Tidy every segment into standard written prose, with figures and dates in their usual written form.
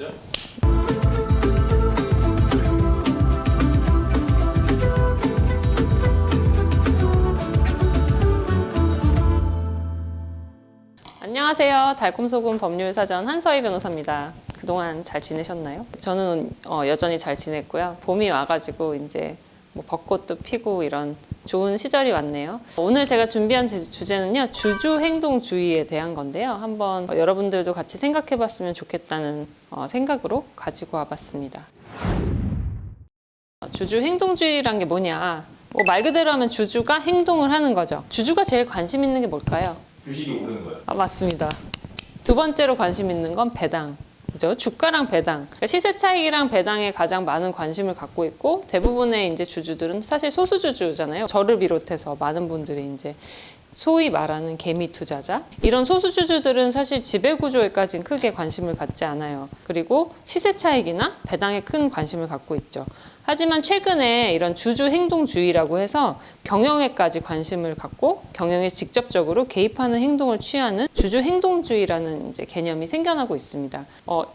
보시죠. 안녕하세요. 달콤소금 법률사전 한서희 변호사입니다. 그동안 잘 지내셨나요? 저는 여전히 잘 지냈고요. 봄이 와가지고 이제 뭐 벚꽃도 피고 이런 좋은 시절이 왔네요. 오늘 제가 준비한 주제는요, 주주행동주의에 대한 건데요. 한번 여러분들도 같이 생각해 봤으면 좋겠다는 생각으로 가지고 와봤습니다. 주주행동주의란 게 뭐냐? 말 그대로 하면 주주가 행동을 하는 거죠. 주주가 제일 관심 있는 게 뭘까요? 주식이 오르는 거예요. 맞습니다. 두 번째로 관심 있는 건 배당. 그죠? 주가랑 배당. 그러니까 시세 차익이랑 배당에 가장 많은 관심을 갖고 있고, 대부분의 이제 주주들은 사실 소수주주잖아요. 저를 비롯해서 많은 분들이 이제 소위 말하는 개미 투자자. 이런 소수주주들은 사실 지배구조에까지는 크게 관심을 갖지 않아요. 그리고 시세 차익이나 배당에 큰 관심을 갖고 있죠. 하지만 최근에 이런 주주 행동주의라고 해서 경영에까지 관심을 갖고 경영에 직접적으로 개입하는 행동을 취하는 주주 행동주의라는 이제 개념이 생겨나고 있습니다.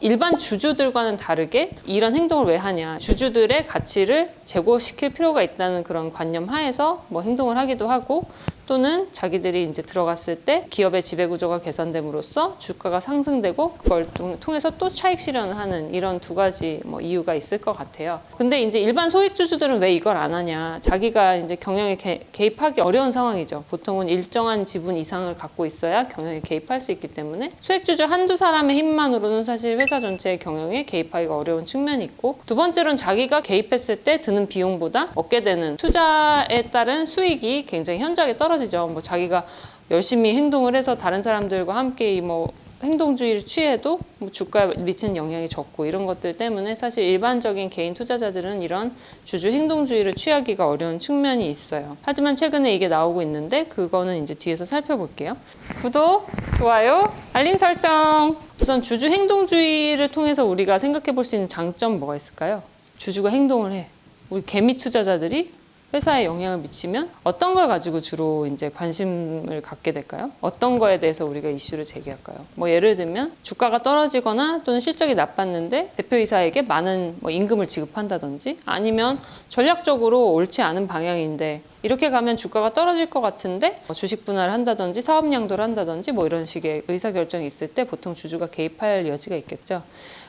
일반 주주들과는 다르게 이런 행동을 왜 하냐? 주주들의 가치를 제고시킬 필요가 있다는 그런 관념 하에서 뭐 행동을 하기도 하고, 또는 자기들이 이제 들어갔을 때 기업의 지배구조가 개선됨으로써 주가가 상승되고 그걸 통해서 또 차익 실현을 하는 이런 두 가지 뭐 이유가 있을 것 같아요. 근데 이제 일반 소액주주들은 왜 이걸 안 하냐? 자기가 이제 경영에 개입하기 어려운 상황이죠. 보통은 일정한 지분 이상을 갖고 있어야 경영에 개입할 수 있기 때문에 소액주주 한두 사람의 힘만으로는 사실 회사 전체의 경영에 개입하기가 어려운 측면이 있고, 두 번째로는 자기가 개입했을 때 드는 비용보다 얻게 되는 투자에 따른 수익이 굉장히 현저하게 떨어지죠. 뭐 자기가 열심히 행동을 해서 다른 사람들과 함께 뭐 행동주의를 취해도 뭐 주가에 미치는 영향이 적고, 이런 것들 때문에 사실 일반적인 개인 투자자들은 이런 주주 행동주의를 취하기가 어려운 측면이 있어요. 하지만 최근에 이게 나오고 있는데 그거는 이제 뒤에서 살펴볼게요. 구독, 좋아요, 알림 설정. 우선 주주 행동주의를 통해서 우리가 생각해 볼 수 있는 장점 뭐가 있을까요? 주주가 행동을 해. 우리 개미 투자자들이 회사에 영향을 미치면 어떤 걸 가지고 주로 이제 관심을 갖게 될까요? 어떤 거에 대해서 우리가 이슈를 제기할까요? 뭐 예를 들면 주가가 떨어지거나 또는 실적이 나빴는데 대표이사에게 많은 뭐 임금을 지급한다든지, 아니면 전략적으로 옳지 않은 방향인데 이렇게 가면 주가가 떨어질 것 같은데 주식 분할을 한다든지 사업 양도를 한다든지 뭐 이런 식의 의사결정이 있을 때 보통 주주가 개입할 여지가 있겠죠.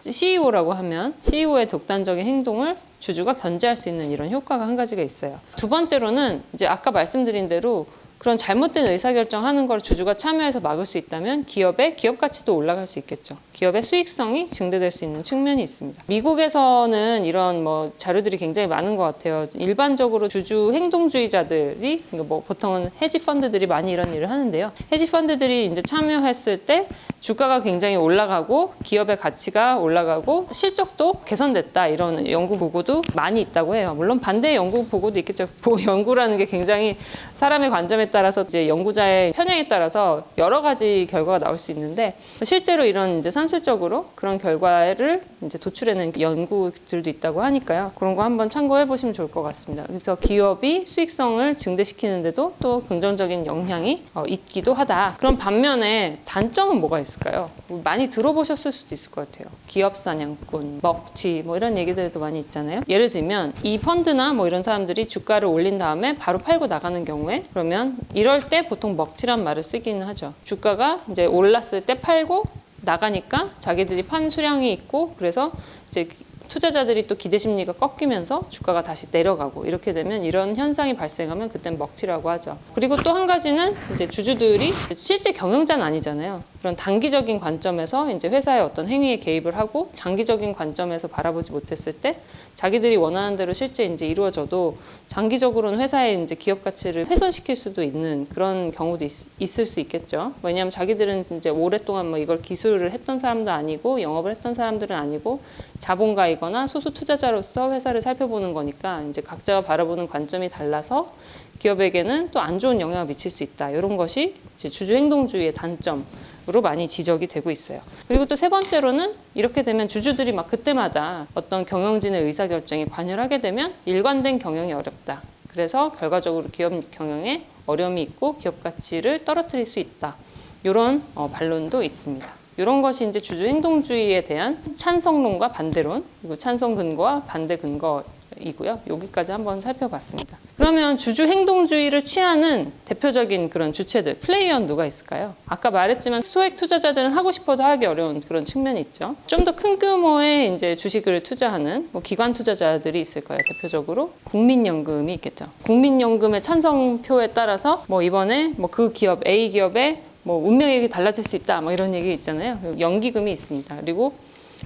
CEO라고 하면 CEO의 독단적인 행동을 주주가 견제할 수 있는 이런 효과가 한 가지가 있어요. 두 번째로는 이제 아까 말씀드린 대로 그런 잘못된 의사결정 하는 걸 주주가 참여해서 막을 수 있다면 기업의 기업 가치도 올라갈 수 있겠죠. 기업의 수익성이 증대될 수 있는 측면이 있습니다. 미국에서는 이런 뭐 자료들이 굉장히 많은 것 같아요. 일반적으로 주주 행동주의자들이 뭐 보통은 헤지 펀드들이 많이 이런 일을 하는데요. 헤지 펀드들이 이제 참여했을 때 주가가 굉장히 올라가고 기업의 가치가 올라가고 실적도 개선됐다, 이런 연구 보고도 많이 있다고 해요. 물론 반대의 연구 보고도 있겠죠. 연구라는 게 굉장히 사람의 관점에 따라서 이제 연구자의 편향에 따라서 여러 가지 결과가 나올 수 있는데, 실제로 이런 이제 산술적으로 그런 결과를 이제 도출해낸 연구들도 있다고 하니까요. 그런 거 한번 참고해 보시면 좋을 것 같습니다. 그래서 기업이 수익성을 증대시키는데도 또 긍정적인 영향이 있기도 하다. 그럼 반면에 단점은 뭐가 있을까요? 많이 들어보셨을 수도 있을 것 같아요. 기업 사냥꾼, 먹튀 뭐 이런 얘기들도 많이 있잖아요. 예를 들면 이 펀드나 뭐 이런 사람들이 주가를 올린 다음에 바로 팔고 나가는 경우에, 그러면 이럴 때 보통 먹튀란 말을 쓰기는 하죠. 주가가 이제 올랐을 때 팔고 나가니까 자기들이 판 수량이 있고, 그래서 이제 투자자들이 또 기대 심리가 꺾이면서 주가가 다시 내려가고, 이렇게 되면 이런 현상이 발생하면 그땐 먹튀라고 하죠. 그리고 또 한 가지는 이제 주주들이 실제 경영자는 아니잖아요. 그런 단기적인 관점에서 이제 회사의 어떤 행위에 개입을 하고 장기적인 관점에서 바라보지 못했을 때 자기들이 원하는 대로 실제 이제 이루어져도 장기적으로는 회사의 이제 기업 가치를 훼손시킬 수도 있는 그런 경우도 있을 수 있겠죠. 왜냐하면 자기들은 이제 오랫동안 뭐 이걸 기술을 했던 사람도 아니고 영업을 했던 사람들은 아니고 자본가이거나 소수 투자자로서 회사를 살펴보는 거니까 이제 각자가 바라보는 관점이 달라서 기업에게는 또 안 좋은 영향을 미칠 수 있다. 이런 것이 이제 주주 행동주의의 단점으로 많이 지적이 되고 있어요. 그리고 또 세 번째로는 이렇게 되면 주주들이 막 그때마다 어떤 경영진의 의사결정에 관여를 하게 되면 일관된 경영이 어렵다. 그래서 결과적으로 기업 경영에 어려움이 있고 기업 가치를 떨어뜨릴 수 있다. 이런 반론도 있습니다. 이런 것이 이제 주주 행동주의에 대한 찬성론과 반대론, 그리고 찬성 근거와 반대 근거이고요. 여기까지 한번 살펴봤습니다. 그러면 주주 행동주의를 취하는 대표적인 그런 주체들, 플레이어는 누가 있을까요? 아까 말했지만 소액 투자자들은 하고 싶어도 하기 어려운 그런 측면이 있죠. 좀 더 큰 규모의 이제 주식을 투자하는 뭐 기관 투자자들이 있을 거예요. 대표적으로 국민연금이 있겠죠. 국민연금의 찬성표에 따라서 뭐 이번에 뭐 그 기업 A 기업의 뭐 운명이 달라질 수 있다, 뭐 이런 얘기 있잖아요. 연기금이 있습니다. 그리고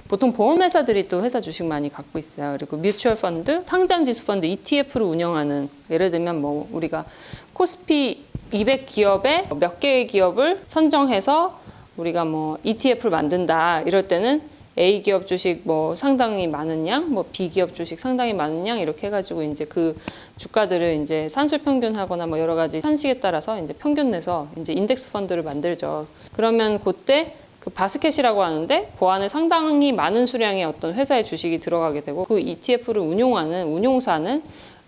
보통 보험회사들이 또 회사 주식 많이 갖고 있어요. 그리고 뮤추얼 펀드, 상장지수 펀드, ETF를 운영하는, 예를 들면 뭐 우리가 코스피 200 기업에 몇 개의 기업을 선정해서 우리가 뭐 ETF를 만든다. 이럴 때는 A 기업 주식 뭐 상당히 많은 양, 뭐 B 기업 주식 상당히 많은 양 이렇게 해가지고 이제 그 주가들을 이제 산술 평균하거나 뭐 여러 가지 산식에 따라서 이제 평균 내서 이제 인덱스 펀드를 만들죠. 그러면 그때 그 바스켓이라고 하는데 그 안에 상당히 많은 수량의 어떤 회사의 주식이 들어가게 되고 그 ETF를 운용하는 운용사는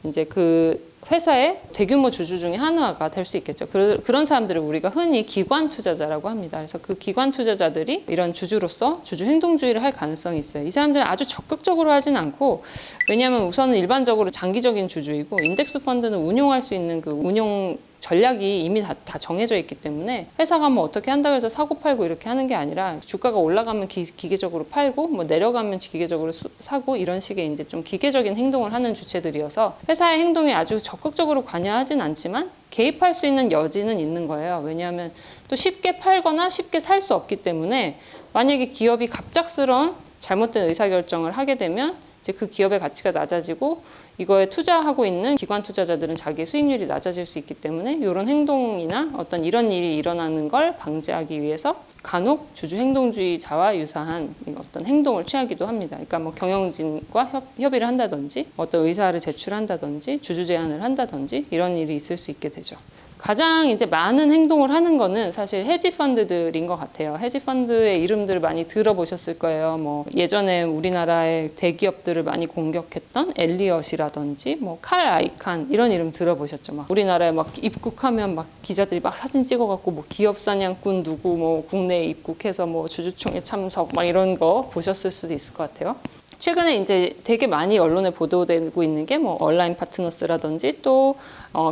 이제 그 회사의 대규모 주주 중에 하나가 될 수 있겠죠. 그런 사람들을 우리가 흔히 기관 투자자라고 합니다. 그래서 그 기관 투자자들이 이런 주주로서 주주 행동주의를 할 가능성이 있어요. 이 사람들은 아주 적극적으로 하진 않고, 왜냐하면 우선은 일반적으로 장기적인 주주이고 인덱스 펀드는 운용할 수 있는 그 운용 전략이 이미 다 정해져 있기 때문에 회사가 뭐 어떻게 한다 그래서 사고 팔고 이렇게 하는 게 아니라 주가가 올라가면 기계적으로 팔고 뭐 내려가면 기계적으로 사고 이런 식의 이제 좀 기계적인 행동을 하는 주체들이어서 회사의 행동에 아주 적극적으로 관여하진 않지만 개입할 수 있는 여지는 있는 거예요. 왜냐하면 또 쉽게 팔거나 쉽게 살 수 없기 때문에 만약에 기업이 갑작스러운 잘못된 의사결정을 하게 되면 이제 그 기업의 가치가 낮아지고 이거에 투자하고 있는 기관 투자자들은 자기의 수익률이 낮아질 수 있기 때문에 이런 행동이나 어떤 이런 일이 일어나는 걸 방지하기 위해서 간혹 주주 행동주의자와 유사한 어떤 행동을 취하기도 합니다. 그러니까 뭐 경영진과 협의를 한다든지 어떤 의사를 제출한다든지 주주 제안을 한다든지 이런 일이 있을 수 있게 되죠. 가장 이제 많은 행동을 하는 거는 사실 헤지 펀드들인 것 같아요. 헤지 펀드의 이름들을 많이 들어보셨을 거예요. 뭐 예전에 우리나라의 대기업들을 많이 공격했던 엘리엇이라든지 뭐 칼 아이칸 이런 이름 들어보셨죠? 막 우리나라에 막 입국하면 막 기자들이 막 사진 찍어갖고 뭐 기업 사냥꾼 누구 뭐 국내에 입국해서 뭐 주주총회 참석 막 이런 거 보셨을 수도 있을 것 같아요. 최근에 이제 되게 많이 언론에 보도되고 있는 게 뭐 얼라인 파트너스라든지 또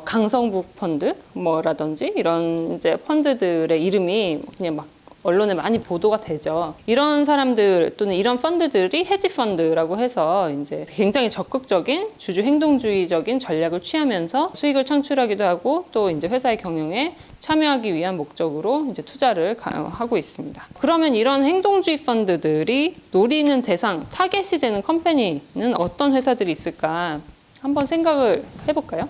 강성북 펀드 뭐라든지 이런 이제 펀드들의 이름이 그냥 막 언론에 많이 보도가 되죠. 이런 사람들 또는 이런 펀드들이 헤지 펀드라고 해서 이제 굉장히 적극적인 주주 행동주의적인 전략을 취하면서 수익을 창출하기도 하고 또 이제 회사의 경영에 참여하기 위한 목적으로 이제 투자를 하고 있습니다. 그러면 이런 행동주의 펀드들이 노리는 대상, 타겟이 되는 컴퍼니는 어떤 회사들이 있을까? 한번 생각을 해볼까요?